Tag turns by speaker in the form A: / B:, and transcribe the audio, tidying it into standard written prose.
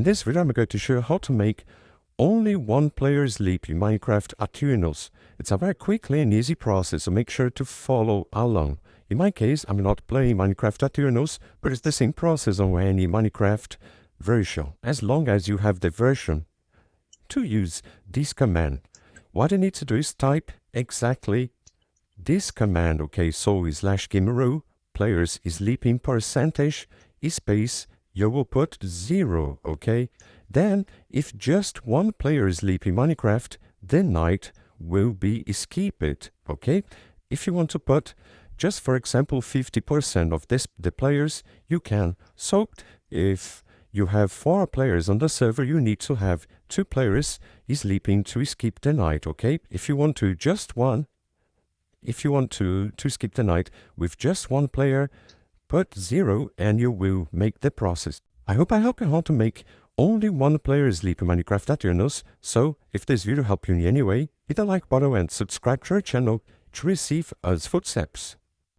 A: this video I'm going to show you how to make only one player sleep in Minecraft Eternals. It's a very quickly and easy process, so make sure to follow along. In my case, I'm not playing Minecraft Eternals, but it's the same process on any Minecraft version, as long as you have the version to use this command. What you need to do is type exactly this command, okay? So /game_row players sleeping percentage space, you will put 0, okay? Then, if just one player sleep in Minecraft, the night will be skipped, okay? If you want to put just, for example, 50% of the players, you can. So, if you have 4 players on the server, you need to have 2 players sleeping to skip the night, okay? If you want to skip the night with just one player, put 0 and you will make the process. I hope I helped you how to make only one player sleep in Minecraft Eternals. So, if this video helped you in any way, hit the like button and subscribe to our channel to receive us footsteps.